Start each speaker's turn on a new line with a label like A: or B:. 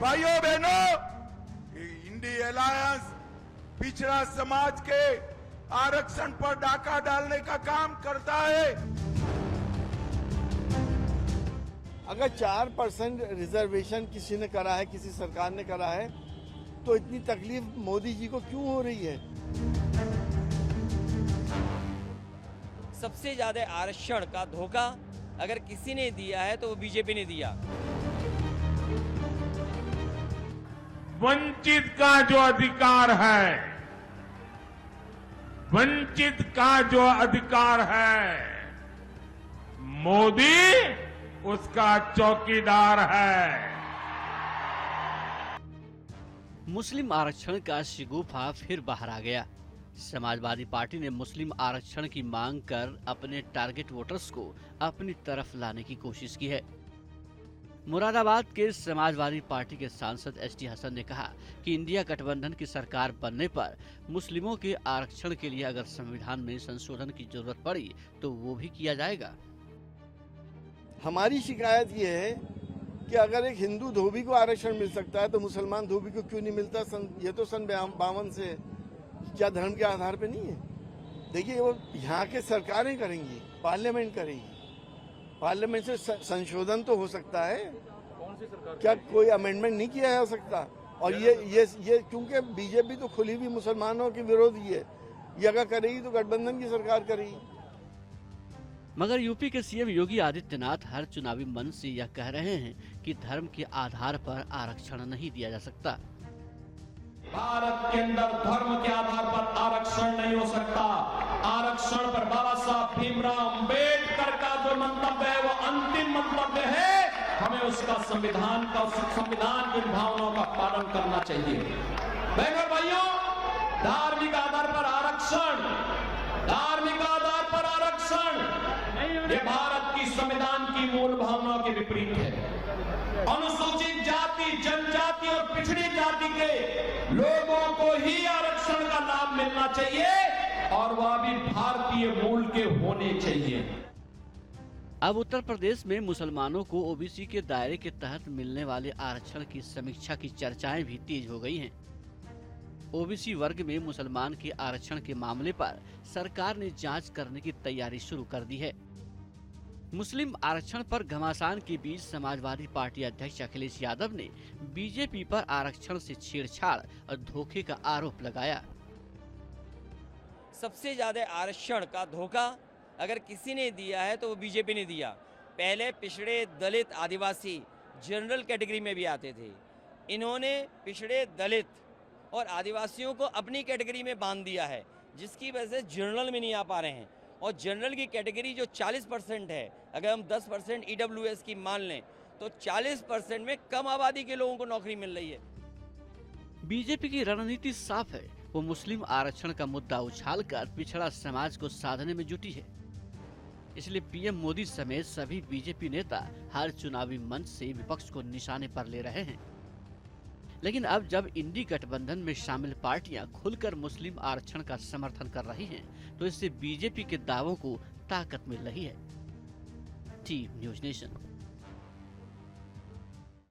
A: भाइयों बहनों, INDI alliance पिछड़ा समाज के आरक्षण पर डाका डालने का काम करता है।
B: अगर 4% रिजर्वेशन किसी ने करा है, किसी सरकार ने करा है, तो इतनी तकलीफ मोदी जी को क्यों हो रही है?
C: सबसे ज्यादा आरक्षण का धोखा अगर किसी ने दिया है तो वो बीजेपी ने दिया।
D: वंचित का जो अधिकार है, वंचित का जो अधिकार है, मोदी उसका चौकीदार है।
E: मुस्लिम आरक्षण का शिगुफा फिर बाहर आ गया। समाजवादी पार्टी ने मुस्लिम आरक्षण की मांग कर अपने टारगेट वोटर्स को अपनी तरफ लाने की कोशिश की है। मुरादाबाद के समाजवादी पार्टी के सांसद एसटी हसन ने कहा कि इंडिया गठबंधन की सरकार बनने पर मुस्लिमों के आरक्षण के लिए अगर संविधान में संशोधन की जरूरत पड़ी तो वो भी किया जाएगा।
B: हमारी शिकायत ये है कि अगर एक हिंदू धोबी को आरक्षण मिल सकता है तो मुसलमान धोबी को क्यों नहीं मिलता? ये तो सन 52 से क्या धर्म के आधार पे नहीं है? देखिए, वो यहाँ के सरकारें करेंगी, पार्लियामेंट करेगी। पार्लियामेंट से संशोधन तो हो सकता है। कौन सी सरकार? क्या कोई अमेंडमेंट नहीं किया जा सकता? और ये क्योंकि बीजेपी तो खुली भी मुसलमानों के विरोधी है, ये अगर करेगी तो गठबंधन की सरकार करेगी।
E: मगर यूपी के सीएम योगी आदित्यनाथ हर चुनावी मंच से यह कह रहे हैं कि धर्म के आधार पर आरक्षण नहीं दिया जा सकता।
F: भारत के अंदर धर्म के आधार पर आरक्षण नहीं हो सकता। आरक्षण पर बाबा साहब भीमराव अम्बेडकर का जो मंतव्य है वो अंतिम मंतव्य है। हमें उसका संविधान की भावनाओं का पालन करना चाहिए। बहनों भाइयों, धार्मिक आधार पर आरक्षण, धार्मिक आधार पर आरक्षण ये भारत की संविधान की मूल भावनाओं के विपरीत है। अनुसूचित जाति, जनजाति और पिछड़ी जाति के लोगों को ही आरक्षण का लाभ मिलना चाहिए और वह भी भारतीय मूल के होने चाहिए।
E: अब उत्तर प्रदेश में मुसलमानों को ओबीसी के दायरे के तहत मिलने वाले आरक्षण की समीक्षा की चर्चाएं भी तेज हो गई हैं। ओबीसी वर्ग में मुसलमान के आरक्षण के मामले पर सरकार ने जांच करने की तैयारी शुरू कर दी है। मुस्लिम आरक्षण पर घमासान के बीच समाजवादी पार्टी अध्यक्ष अखिलेश यादव ने बीजेपी पर आरक्षण से छेड़छाड़ और धोखे का आरोप लगाया।
C: सबसे ज्यादा आरक्षण का धोखा अगर किसी ने दिया है तो वो बीजेपी ने दिया। पहले पिछड़े, दलित, आदिवासी जनरल कैटेगरी में भी आते थे। इन्होंने पिछड़े, दलित और आदिवासियों को अपनी कैटेगरी में बांध दिया है, जिसकी वजह से जनरल में नहीं आ पा रहे हैं। और जनरल की कैटेगरी जो 40% है, अगर हम 10% ईडब्ल्यूएस की मान लें तो 40% में कम आबादी के लोगों को नौकरी मिल रही है।
E: बीजेपी की रणनीति साफ है, वो मुस्लिम आरक्षण का मुद्दा उछालकर पिछड़ा समाज को साधने में जुटी है। इसलिए पीएम मोदी समेत सभी बीजेपी नेता हर चुनावी मंच से विपक्ष को निशाने पर ले रहे हैं। लेकिन अब जब इंडी गठबंधन में शामिल पार्टियां खुलकर मुस्लिम आरक्षण का समर्थन कर रही हैं, तो इससे बीजेपी के दावों को ताकत मिल रही है। Team news nation.